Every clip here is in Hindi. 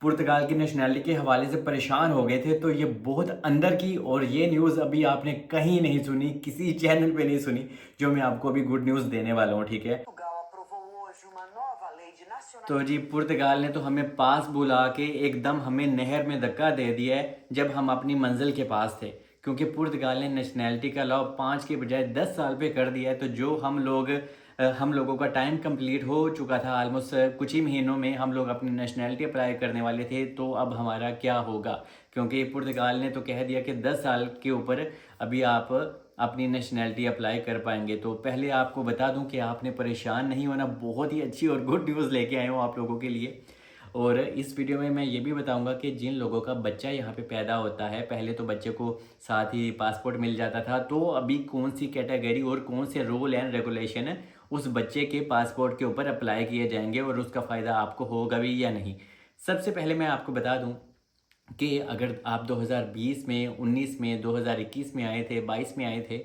पुर्तगाल की नेशनैलिटी के हवाले से परेशान हो गए थे, तो ये बहुत अंदर की और ये न्यूज़ अभी आपने कहीं नहीं सुनी, किसी चैनल पे नहीं सुनी, जो मैं आपको अभी गुड न्यूज़ देने वाला हूँ, ठीक है। तो जी पुर्तगाल ने तो हमें पास बुला के एकदम हमें नहर में धक्का दे दिया है जब हम अपनी मंजिल के पास थे, क्योंकि पुर्तगाल ने नेशनैलिटी का लॉ 5 के बजाय 10 साल पे कर दिया है। तो जो हम लोगों का टाइम कंप्लीट हो चुका था, ऑलमोस्ट कुछ ही महीनों में हम लोग अपनी नेशनैलिटी अप्लाई करने वाले थे, तो अब हमारा क्या होगा, क्योंकि पुर्तगाल ने तो कह दिया कि 10 साल के ऊपर अभी आप अपनी नेशनैलिटी अप्लाई कर पाएंगे। तो पहले आपको बता दूं कि आपने परेशान नहीं होना, बहुत ही अच्छी और गुड न्यूज़ लेके आया हूँ आप लोगों के लिए। और इस वीडियो में मैं ये भी बताऊंगा कि जिन लोगों का बच्चा यहाँ पे पैदा होता है, पहले तो बच्चे को साथ ही पासपोर्ट मिल जाता था, तो अभी कौन सी कैटेगरी और कौन से रूल एंड रेगुलेशन है उस बच्चे के पासपोर्ट के ऊपर अप्लाई किए जाएंगे और उसका फ़ायदा आपको होगा भी या नहीं। सबसे पहले मैं आपको बता दूं कि अगर आप 2020 में, 19 में, 2021 में आए थे, 22 में आए थे,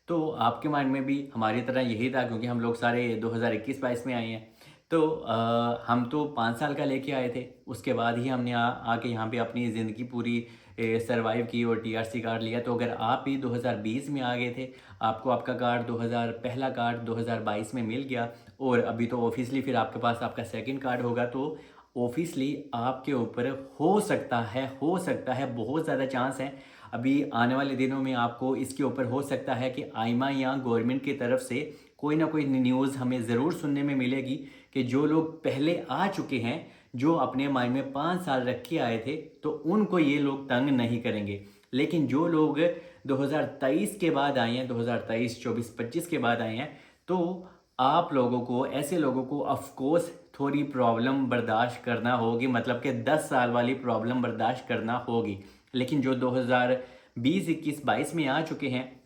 तो आपके माइंड में भी हमारी तरह यही था, क्योंकि हम लोग सारे 2021-22 में आए हैं। तो हम तो 5 साल का लेके आए थे, उसके बाद ही हमने आके यहाँ पे अपनी ज़िंदगी पूरी सरवाइव की और टीआरसी कार्ड लिया। तो अगर आप भी 2020 में आ गए थे, आपको आपका कार्ड 2000 पहला कार्ड 2022 में मिल गया, और अभी तो ऑफिशियली फिर आपके पास आपका सेकंड कार्ड होगा, तो ऑफिसली आपके ऊपर हो सकता है बहुत ज़्यादा चांस है, अभी आने वाले दिनों में आपको इसके ऊपर हो सकता है कि आइमा या गवर्नमेंट की तरफ से कोई ना कोई न्यूज़ हमें ज़रूर सुनने में मिलेगी कि जो लोग पहले आ चुके हैं, जो अपने माइंड में 5 साल रख के आए थे, तो उनको ये लोग तंग नहीं करेंगे। लेकिन जो लोग 2023 के बाद आए हैं, 2023, 24, 25 के बाद आए हैं, तो आप लोगों को, ऐसे लोगों को ऑफ कोर्स थोड़ी प्रॉब्लम बर्दाश्त करना होगी, मतलब कि 10 साल वाली प्रॉब्लम बर्दाश्त करना होगी। लेकिन जो 2020, 21, 22 में आ चुके हैं,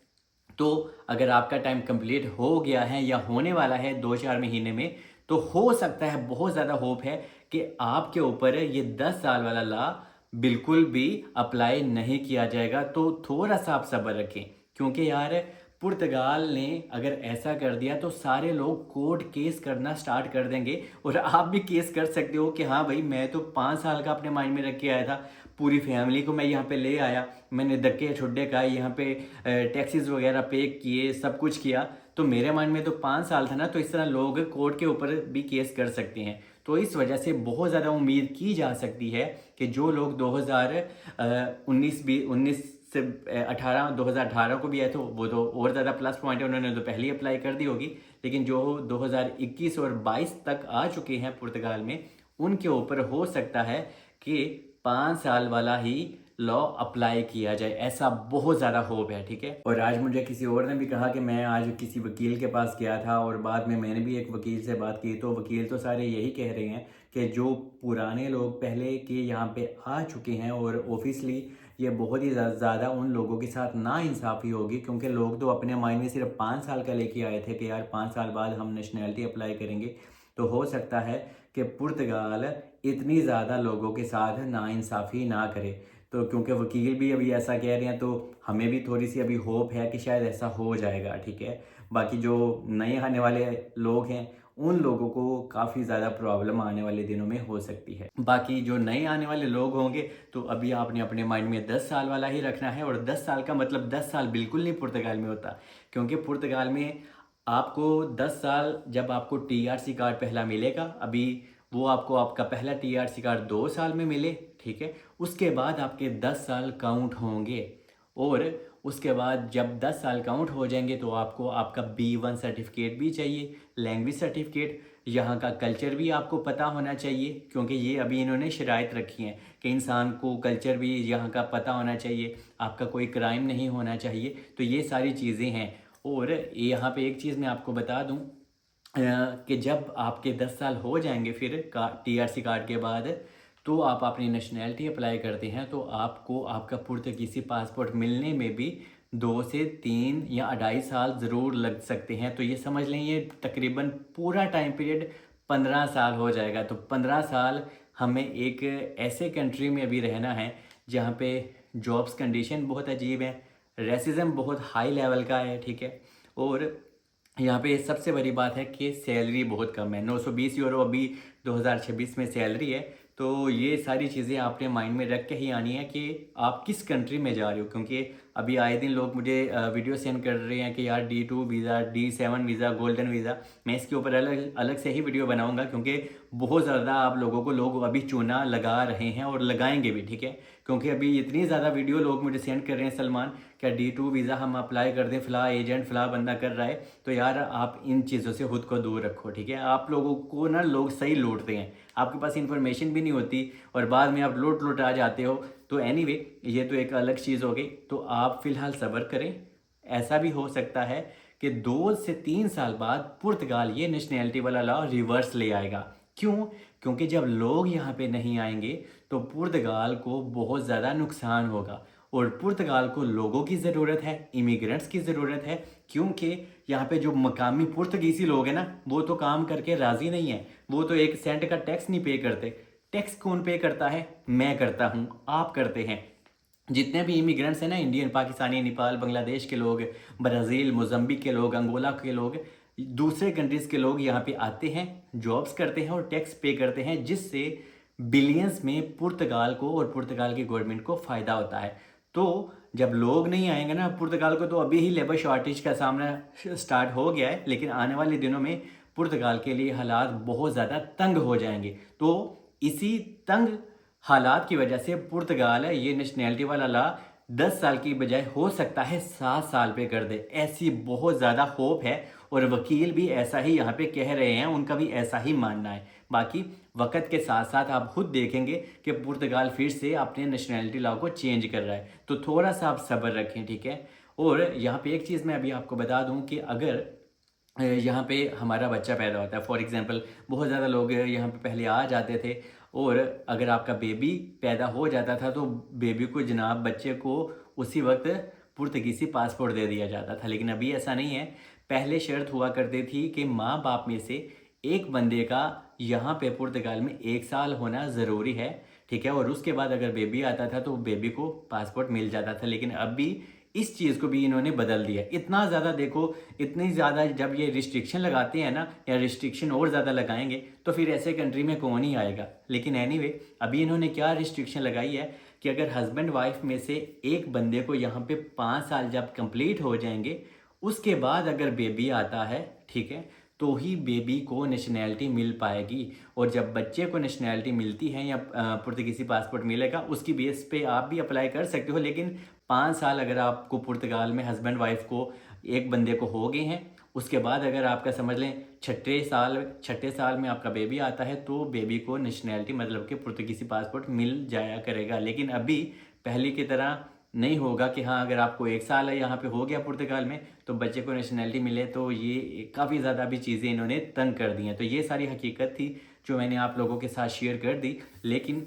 तो अगर आपका टाइम कंप्लीट हो गया है या होने वाला है 2-4 महीने में, तो हो सकता है, बहुत ज़्यादा होप है कि आपके ऊपर ये 10 साल वाला लॉ बिल्कुल भी अप्लाई नहीं किया जाएगा। तो थोड़ा सा आप सब्र रखें, क्योंकि यार पुर्तगाल ने अगर ऐसा कर दिया तो सारे लोग कोर्ट केस करना स्टार्ट कर देंगे, और आप भी केस कर सकते हो कि हाँ भाई, मैं तो 5 साल का अपने माइंड में रख के आया था, पूरी फैमिली को मैं यहाँ पे ले आया, मैंने धक्के ठुड्डे खाए, यहाँ पे टैक्सीज वगैरह पे किए, सब कुछ किया, तो मेरे माइंड में तो 5 साल था ना। तो इस तरह लोग कोर्ट के ऊपर भी केस कर सकते हैं। तो इस वजह से बहुत ज़्यादा उम्मीद की जा सकती है कि जो लोग 2019 से 18, 2018 को भी आए थे, वो तो और ज़्यादा प्लस पॉइंट है, उन्होंने तो पहले ही अप्लाई कर दी होगी। लेकिन जो 2021 और 22 तक आ चुके हैं पुर्तगाल में, उनके ऊपर हो सकता है कि 5 साल वाला ही लॉ अप्लाई किया जाए, ऐसा बहुत ज़्यादा होप है, ठीक है। और आज मुझे किसी और ने भी कहा कि मैं आज किसी वकील के पास गया था, और बाद में मैंने भी एक वकील से बात की, तो वकील तो सारे यही कह रहे हैं कि जो पुराने लोग पहले के यहाँ पे आ चुके हैं, और ऑफिसली ये बहुत ही ज़्यादा उन लोगों के साथ नाइंसाफ़ी होगी, क्योंकि लोग तो अपने माइंड में सिर्फ 5 साल का लेके आए थे कि यार 5 साल बाद हम नेशनैलिटी अप्लाई करेंगे। तो हो सकता है कि पुर्तगाल इतनी ज़्यादा लोगों के साथ नाइंसाफ़ी ना करे। तो क्योंकि वकील भी अभी ऐसा कह रहे हैं, तो हमें भी थोड़ी सी अभी होप है कि शायद ऐसा हो जाएगा, ठीक है। बाकी जो नए आने वाले लोग हैं, उन लोगों को काफ़ी ज़्यादा प्रॉब्लम आने वाले दिनों में हो सकती है। बाकी जो नए आने वाले लोग होंगे, तो अभी आपने अपने माइंड में 10 साल वाला ही रखना है, और 10 साल का मतलब 10 साल बिल्कुल नहीं पुर्तगाल में होता, क्योंकि पुर्तगाल में आपको 10 साल, जब आपको टीआरसी कार्ड पहला मिलेगा, अभी वो आपको आपका पहला टीआरसी कार्ड 2 साल में मिले, ठीक है, उसके बाद आपके 10 साल काउंट होंगे। और उसके बाद जब 10 साल काउंट हो जाएंगे, तो आपको आपका B1 सर्टिफिकेट भी चाहिए, लैंग्वेज सर्टिफिकेट, यहाँ का कल्चर भी आपको पता होना चाहिए, क्योंकि ये अभी इन्होंने शराइत रखी हैं कि इंसान को कल्चर भी यहाँ का पता होना चाहिए, आपका कोई क्राइम नहीं होना चाहिए। तो ये सारी चीज़ें हैं। और यहाँ पे एक चीज़ मैं आपको बता दूँ कि जब आपके 10 साल हो जाएंगे फिर टीआरसी कार्ड के बाद, तो आप अपनी नेशनैलिटी अप्लाई करते हैं, तो आपको आपका पुर्तगीज़ी पासपोर्ट मिलने में भी 2 से 3 या 2.5 साल ज़रूर लग सकते हैं। तो ये समझ लें, ये तकरीबन पूरा टाइम पीरियड 15 साल हो जाएगा। तो 15 साल हमें एक ऐसे कंट्री में अभी रहना है जहाँ पे जॉब्स कंडीशन बहुत अजीब है, रेसिज्म बहुत हाई लेवल का है, ठीक है। और यहाँ पे सबसे बड़ी बात है कि सैलरी बहुत कम है, 920 यूरो अभी 2026 में सैलरी है। तो ये सारी चीज़ें आपने माइंड में रख के ही आनी है कि आप किस कंट्री में जा रहे हो, क्योंकि अभी आए दिन लोग मुझे वीडियो सेंड कर रहे हैं कि यार D2 visa, D7 visa, golden visa. मैं इसके ऊपर अलग अलग से ही वीडियो बनाऊंगा, क्योंकि बहुत ज़्यादा आप लोगों को लोग अभी चूना लगा रहे हैं और लगाएंगे भी, ठीक है। क्योंकि अभी इतनी ज़्यादा वीडियो लोग मुझे सेंड कर रहे हैं, सलमान क्या D2 वीज़ा हम अप्लाई कर दें, फ़लाँ एजेंट फ़लाँ बंदा कर रहा है। तो यार आप इन चीज़ों से खुद को दूर रखो, ठीक है। आप लोगों को ना लोग सही लूटते हैं, आपके पास इन्फॉर्मेशन भी नहीं होती और बाद में आप लूट आ जाते हो। तो एनीवे ये तो एक अलग चीज़ हो गई। तो आप फ़िलहाल सब्र करें। ऐसा भी हो सकता है कि 2 से 3 साल बाद पुर्तगाल ये नेशनैलिटी वाला लॉ रिवर्स ले आएगा। क्यों? क्योंकि जब लोग यहाँ पे नहीं आएंगे तो पुर्तगाल को बहुत ज़्यादा नुकसान होगा और पुर्तगाल को लोगों की ज़रूरत है, इमिग्रेंट्स की ज़रूरत है। क्योंकि यहाँ पे जो मकामी पुर्तगीसी लोग हैं ना, वो तो काम करके राज़ी नहीं है, वो तो 1 सेंट का टैक्स नहीं पे करते। टैक्स कौन पे करता है? मैं करता हूँ, आप करते हैं। जितने भी इमिग्रेंट्स हैं ना, इंडियन, पाकिस्तानी, नेपाल, बांग्लादेश के लोग, ब्राज़ील, मोज़म्बिक के लोग, अंगोला के लोग, दूसरे कंट्रीज़ के लोग यहाँ पे आते हैं, जॉब्स करते हैं और टैक्स पे करते हैं, जिससे बिलियंस में पुर्तगाल को और पुर्तगाल की गवर्नमेंट को फ़ायदा होता है। तो जब लोग नहीं आएंगे ना पुर्तगाल को, तो अभी ही लेबर शॉर्टेज का सामना स्टार्ट हो गया है, लेकिन आने वाले दिनों में पुर्तगाल के लिए हालात बहुत ज़्यादा तंग हो जाएंगे। तो इसी तंग हालात की वजह से पुर्तगाल है ये नेशनैलिटी वाला ला 10 साल की बजाय हो सकता है 7 साल पे कर दे, ऐसी बहुत ज़्यादा होप है। और वकील भी ऐसा ही यहाँ पे कह रहे हैं, उनका भी ऐसा ही मानना है। बाकी वक्त के साथ साथ आप खुद देखेंगे कि पुर्तगाल फिर से अपने नेशनैलिटी लॉ को चेंज कर रहा है, तो थोड़ा सा आप सब्र रखें, ठीक है। और यहाँ पे एक चीज़ मैं अभी आपको बता दूँ कि अगर यहाँ पे हमारा बच्चा पैदा होता है, फॉर एग्जांपल बहुत ज़्यादा लोग यहाँ पे पहले आ जाते थे, और अगर आपका बेबी पैदा हो जाता था तो बेबी को, जनाब बच्चे को उसी वक्त पुर्तगीज़ी पासपोर्ट दे दिया जाता था। लेकिन अभी ऐसा नहीं है। पहले शर्त हुआ करती थी कि माँ बाप में से एक बंदे का यहाँ पे पुर्तगाल में 1 साल होना ज़रूरी है, ठीक है। और उसके बाद अगर बेबी आता था तो बेबी को पासपोर्ट मिल जाता था। लेकिन अभी इस चीज़ को भी इन्होंने बदल दिया। इतना ज़्यादा देखो, इतनी ज़्यादा जब ये रिस्ट्रिक्शन लगाते हैं ना, या रिस्ट्रिक्शन और ज़्यादा लगाएंगे तो फिर ऐसे कंट्री में कौन ही आएगा। लेकिन एनीवे अभी इन्होंने क्या रिस्ट्रिक्शन लगाई है कि अगर हस्बैंड वाइफ में से एक बंदे को यहाँ पे 5 साल जब कंप्लीट हो जाएंगे, उसके बाद अगर बेबी आता है, ठीक है, तो ही बेबी को नेशनैलिटी मिल पाएगी। और जब बच्चे को नेशनैलिटी मिलती है या पुर्तगीज़ी पासपोर्ट मिलेगा, उसकी बेस पे आप भी अप्लाई कर सकते हो। लेकिन 5 साल अगर आपको पुर्तगाल में हस्बैंड वाइफ को एक बंदे को हो गए हैं, उसके बाद अगर आपका समझ लें छठे साल में आपका बेबी आता है, तो बेबी को नेशनैलिटी मतलब कि पुर्तगीज़ी पासपोर्ट मिल जाया करेगा। लेकिन अभी पहले की तरह नहीं होगा कि हाँ अगर आपको 1 साल है यहाँ पे हो गया पुर्तगाल में तो बच्चे को नेशनैलिटी मिले। तो ये काफ़ी ज़्यादा भी चीज़ें इन्होंने तंग कर दी हैं। तो ये सारी हकीकत थी जो मैंने आप लोगों के साथ शेयर कर दी। लेकिन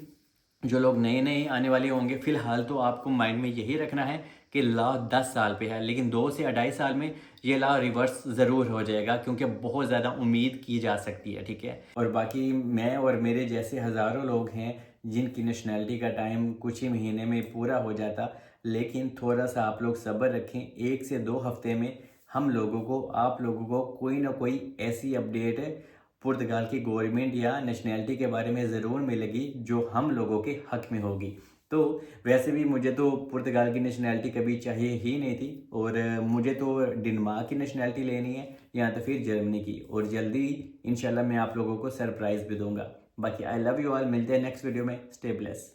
जो लोग नए नए आने वाले होंगे, फ़िलहाल तो आपको माइंड में यही रखना है कि लॉ 10 साल पे है, लेकिन 2 से 2.5 साल में ये लॉ रिवर्स ज़रूर हो जाएगा, क्योंकि बहुत ज़्यादा उम्मीद की जा सकती है, ठीक है। और बाकी मैं और मेरे जैसे हज़ारों लोग हैं जिनकी नेशनैलिटी का टाइम कुछ ही महीने में पूरा हो जाता। लेकिन थोड़ा सा आप लोग सब्र रखें, 1 से 2 हफ्ते में हम लोगों को, आप लोगों को कोई ना कोई ऐसी अपडेट पुर्तगाल की गवर्नमेंट या नेशनैलिटी के बारे में ज़रूर मिलेगी जो हम लोगों के हक में होगी। तो वैसे भी मुझे तो पुर्तगाल की नेशनैलिटी कभी चाहिए ही नहीं थी, और मुझे तो डेनमार्क की नेशनैलिटी लेनी है या तो फिर जर्मनी की, और जल्दी इंशाल्लाह मैं आप लोगों को सरप्राइज़ भी दूंगा। बाकी आई लव यू ऑल, मिलते हैं नेक्स्ट वीडियो में। Stay bless.